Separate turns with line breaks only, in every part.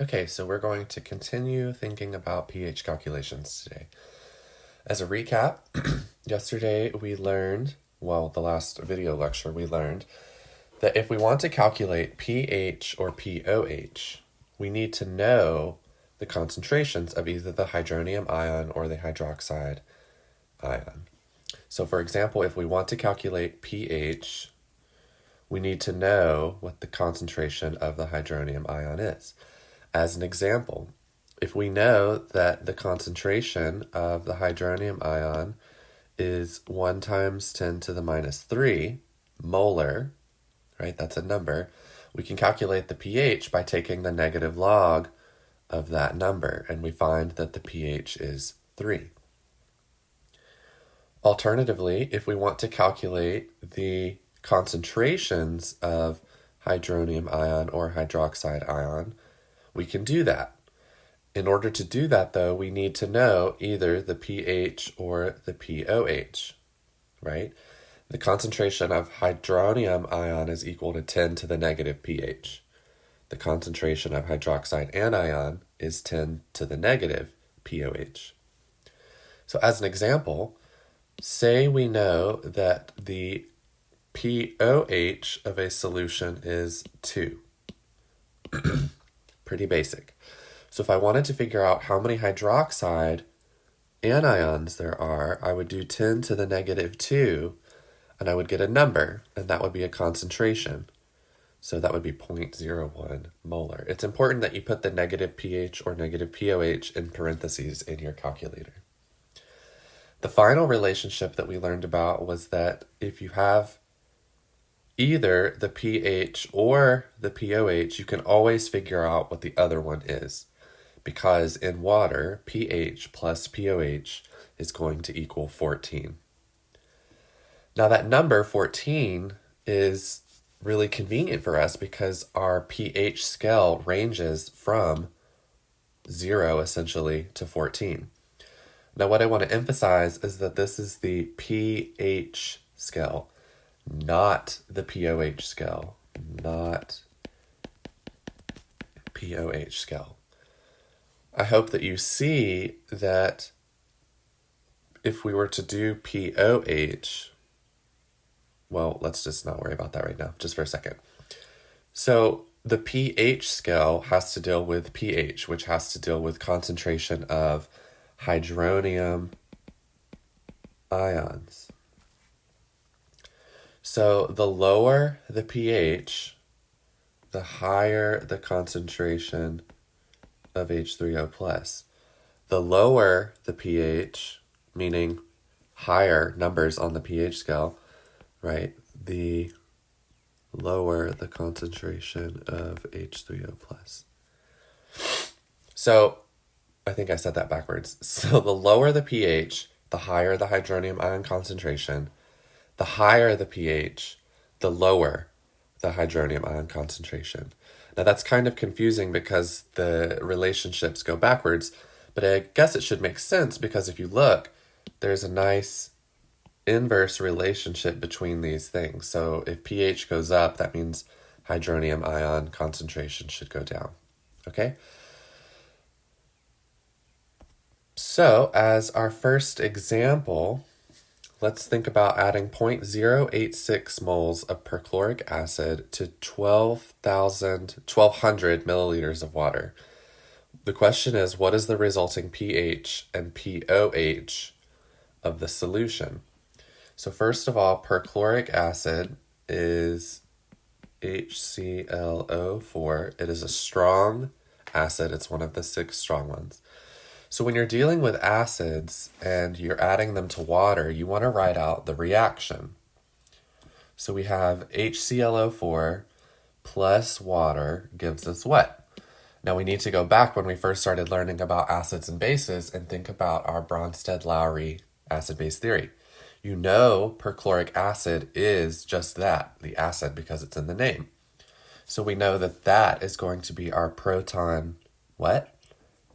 Okay, so we're going to continue thinking about pH calculations today. As a recap, yesterday we learned, the last video lecture we learned, that if we want to calculate pH or pOH, we need to know the concentrations of either the hydronium ion or the hydroxide ion. So for example, if we want to calculate pH, we need to know what the concentration of the hydronium ion is. As an example, if we know that the concentration of the hydronium ion is 1 times 10 to the minus 3 molar, right, that's a number, we can calculate the pH by taking the negative log of that number, and we find that the pH is 3. Alternatively, if we want to calculate the concentrations of hydronium ion or hydroxide ion, we can do that. In order to do that, though, we need to know either the pH or the pOH, right? The concentration of hydronium ion is equal to 10 to the negative pH. The concentration of hydroxide anion is 10 to the negative pOH. So as an example, say we know that the pOH of a solution is 2. Pretty basic. So if I wanted to figure out how many hydroxide anions there are, I would do 10 to the negative 2, and I would get a number, and that would be a concentration. So that would be 0.01 molar. It's important that you put the negative pH or negative pOH in parentheses in your calculator. The final relationship that we learned about was that if you have either the pH or the pOH, you can always figure out what the other one is. Because in water, pH plus pOH is going to equal 14. Now that number 14 is really convenient for us because our pH scale ranges from 0 essentially to 14. Now what I want to emphasize is that this is the pH scale, not the pOH scale, not pOH scale. I hope that you see that if we were to do pOH, well, let's just not worry about that right now, just for a second. So the pH scale has to deal with pH, which has to deal with concentration of hydronium ions. So the lower the pH, the higher the concentration of H3O plus. The lower the pH, meaning higher numbers on the pH scale, right? The lower the concentration of H3O plus. So I think I said that backwards. So the lower the pH, the higher the hydronium ion concentration. The higher the pH, the lower the hydronium ion concentration. Now that's kind of confusing because the relationships go backwards, but I guess it should make sense because if you look, there's a nice inverse relationship between these things. So if pH goes up, that means hydronium ion concentration should go down. Okay? So as our first example, let's think about adding 0.086 moles of perchloric acid to 1,200 milliliters of water. The question is, what is the resulting pH and pOH of the solution? So first of all, perchloric acid is HClO4. It is a strong acid. It's one of the 6 strong ones. So when you're dealing with acids and you're adding them to water, you want to write out the reaction. So we have HClO4 plus water gives us what? Now we need to go back when we first started learning about acids and bases and think about our Bronsted-Lowry acid-base theory. You know perchloric acid is just that, the acid, because it's in the name. So we know that that is going to be our proton, what?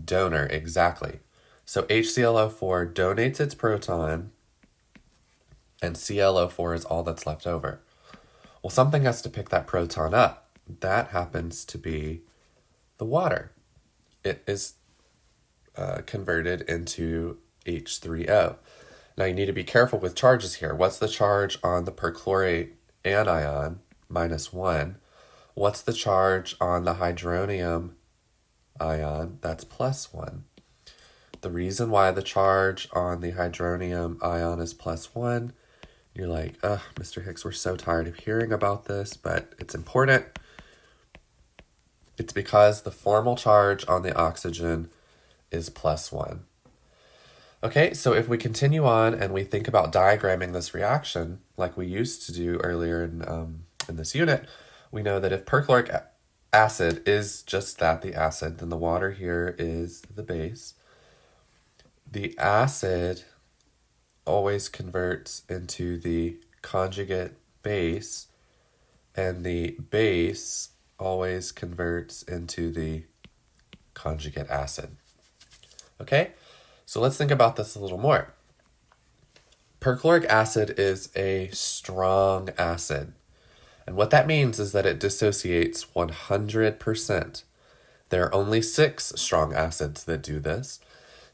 Donor, exactly. So HClO4 donates its proton, and ClO4 is all that's left over. Well, something has to pick that proton up. That happens to be the water. it is converted into H3O. Now you need to be careful with charges here. What's the charge on the perchlorate anion? -1. What's the charge on the hydronium ion? That's +1. The reason why the charge on the hydronium ion is +1, you're like, ugh, Mr. Hicks, we're so tired of hearing about this, but it's important. It's because the formal charge on the oxygen is +1. Okay, so if we continue on and we think about diagramming this reaction like we used to do earlier in this unit, we know that if perchloric acid is just that, the acid, then the water here is the base. The acid always converts into the conjugate base, and the base always converts into the conjugate acid. Okay, so let's think about this a little more. Perchloric acid is a strong acid, and what that means is that it dissociates 100%. There are only 6 strong acids that do this.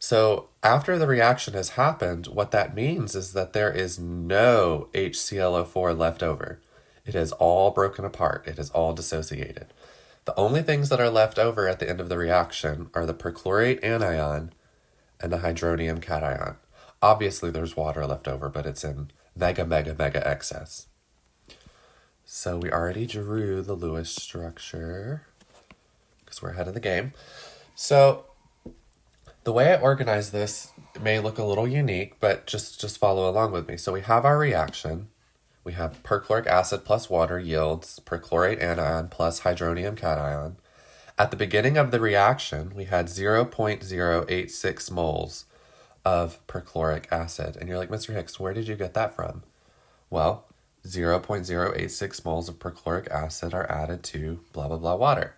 So after the reaction has happened, what that means is that there is no HClO4 left over. It has all broken apart. It is all dissociated. The only things that are left over at the end of the reaction are the perchlorate anion and the hydronium cation. Obviously, there's water left over, but it's in mega excess. So we already drew the Lewis structure because we're ahead of the game. So the way I organize this may look a little unique, but just follow along with me. So we have our reaction. We have perchloric acid plus water yields perchlorate anion plus hydronium cation. At the beginning of the reaction, we had 0.086 moles of perchloric acid. And you're like, Mr. Hicks, where did you get that from? Well, 0.086 moles of perchloric acid are added to blah, blah, blah water.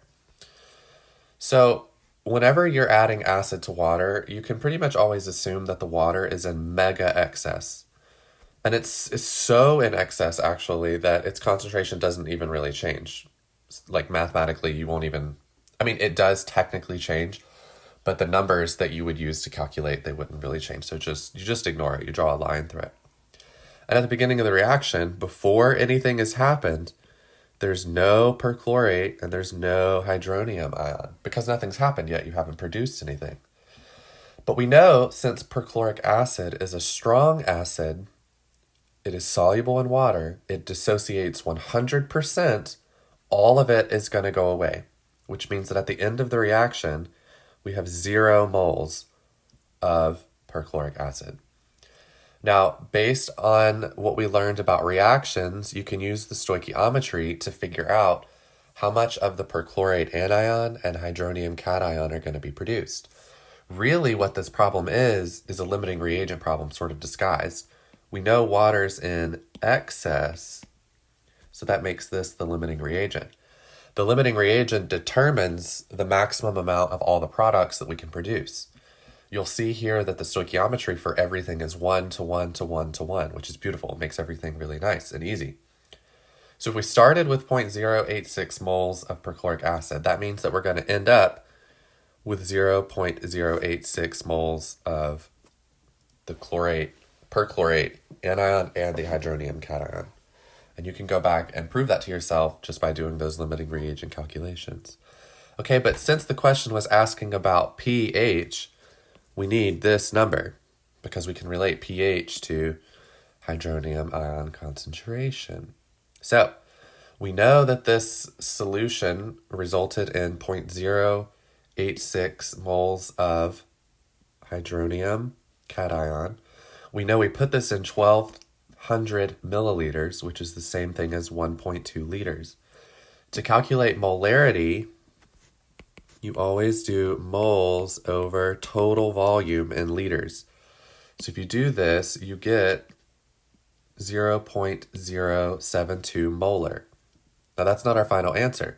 So whenever you're adding acid to water, you can pretty much always assume that the water is in mega excess. And it's so in excess, actually, that its concentration doesn't even really change. Like, mathematically, you won't even... I mean, it does technically change, but the numbers that you would use to calculate, they wouldn't really change. So you just ignore it. You draw a line through it. And at the beginning of the reaction, before anything has happened, there's no perchlorate and there's no hydronium ion. Because nothing's happened yet, you haven't produced anything. But we know, since perchloric acid is a strong acid, it is soluble in water, it dissociates 100%, all of it is going to go away. Which means that at the end of the reaction, we have 0 moles of perchloric acid. Now, based on what we learned about reactions, you can use the stoichiometry to figure out how much of the perchlorate anion and hydronium cation are going to be produced. Really, what this problem is a limiting reagent problem sort of disguised. We know water's in excess, so that makes this the limiting reagent. The limiting reagent determines the maximum amount of all the products that we can produce. You'll see here that the stoichiometry for everything is 1 to 1 to 1 to 1, which is beautiful. It makes everything really nice and easy. So if we started with 0.086 moles of perchloric acid, that means that we're going to end up with 0.086 moles of the perchlorate anion and the hydronium cation. And you can go back and prove that to yourself just by doing those limiting reagent calculations. Okay, but since the question was asking about pH, we need this number because we can relate pH to hydronium ion concentration. So we know that this solution resulted in 0.086 moles of hydronium cation. We know we put this in 1,200 milliliters, which is the same thing as 1.2 liters. To calculate molarity, you always do moles over total volume in liters. So if you do this, you get 0.072 molar. Now that's not our final answer,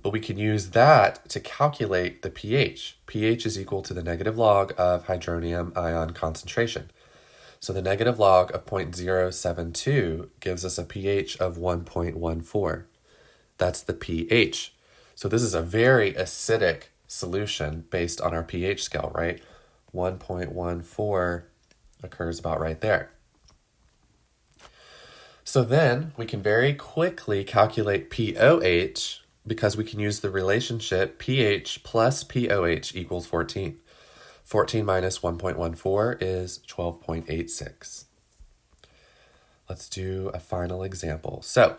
but we can use that to calculate the pH. pH is equal to the negative log of hydronium ion concentration. So the negative log of 0.072 gives us a pH of 1.14. That's the pH. So this is a very acidic solution based on our pH scale, right? 1.14 occurs about right there. So then we can very quickly calculate pOH because we can use the relationship pH plus pOH equals 14. 14 minus 1.14 is 12.86. Let's do a final example. So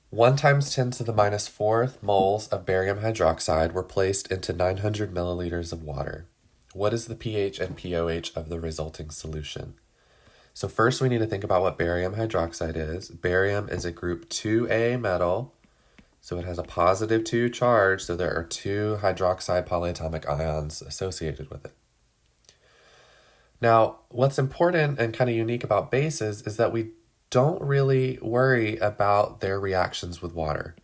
1 times 10 to the minus 4th moles of barium hydroxide were placed into 900 milliliters of water. What is the pH and pOH of the resulting solution? So first we need to think about what barium hydroxide is. Barium is a group 2A metal, so it has a positive 2 charge, so there are 2 hydroxide polyatomic ions associated with it. Now, what's important and kind of unique about bases is that we don't really worry about their reactions with water.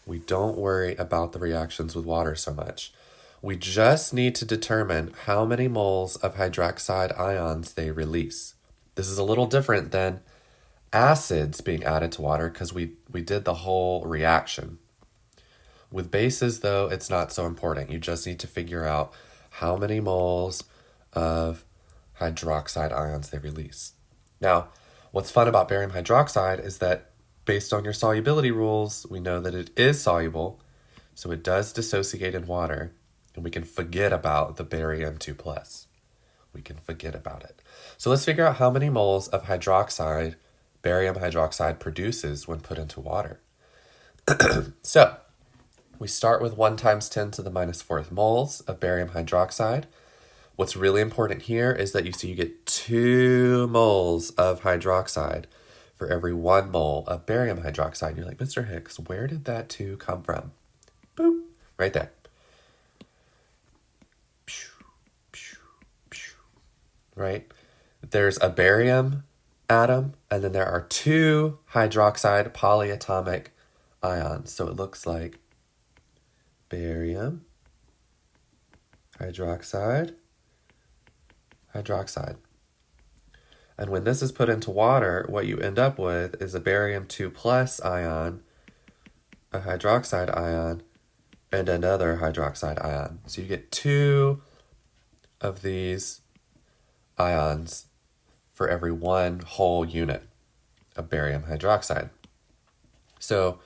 We don't worry about the reactions with water so much. We just need to determine how many moles of hydroxide ions they release. This is a little different than acids being added to water because we did the whole reaction. With bases, though, it's not so important. You just need to figure out how many moles of hydroxide ions they release. Now, what's fun about barium hydroxide is that based on your solubility rules, we know that it is soluble, so it does dissociate in water, and we can forget about the barium 2+. We can forget about it. So let's figure out how many moles of hydroxide barium hydroxide produces when put into water. So we start with 1 times 10 to the minus 4th moles of barium hydroxide. What's really important here is that you get 2 moles of hydroxide for every 1 mole of barium hydroxide. You're like, Mr. Hicks, where did that 2 come from? Boop, right there. Right? There's a barium atom, and then there are 2 hydroxide polyatomic ions. So it looks like barium, hydroxide, hydroxide. And when this is put into water, what you end up with is a barium 2+ ion, a hydroxide ion, and another hydroxide ion. So you get 2 of these ions for every 1 whole unit of barium hydroxide. So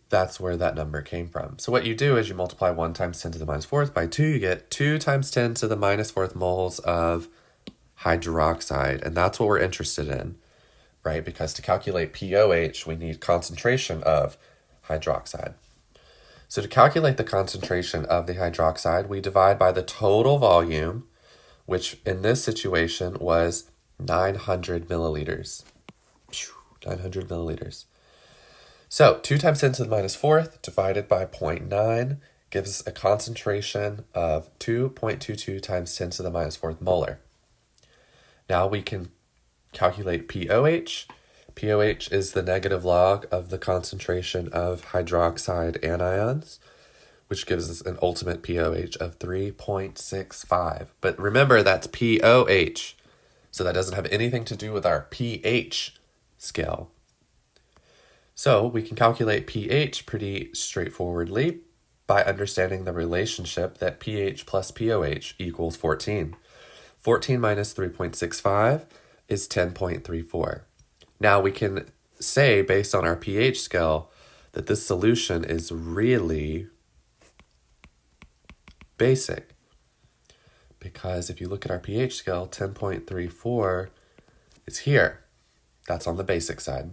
that's where that number came from. So what you do is you multiply 1 times 10 to the minus 4th by 2, you get 2 times 10 to the minus 4th moles of hydroxide. And that's what we're interested in, right? Because to calculate pOH, we need concentration of hydroxide. So to calculate the concentration of the hydroxide, we divide by the total volume, which in this situation was 900 milliliters. 900 milliliters. So 2 times 10 to the minus 4th divided by 0.9 gives us a concentration of 2.22 times 10 to the minus 4th molar. Now we can calculate pOH. pOH is the negative log of the concentration of hydroxide anions, which gives us an ultimate pOH of 3.65. But remember, that's pOH, so that doesn't have anything to do with our pH scale. So we can calculate pH pretty straightforwardly by understanding the relationship that pH plus pOH equals 14. 14 minus 3.65 is 10.34. Now we can say, based on our pH scale, that this solution is really basic. Because if you look at our pH scale, 10.34 is here. That's on the basic side.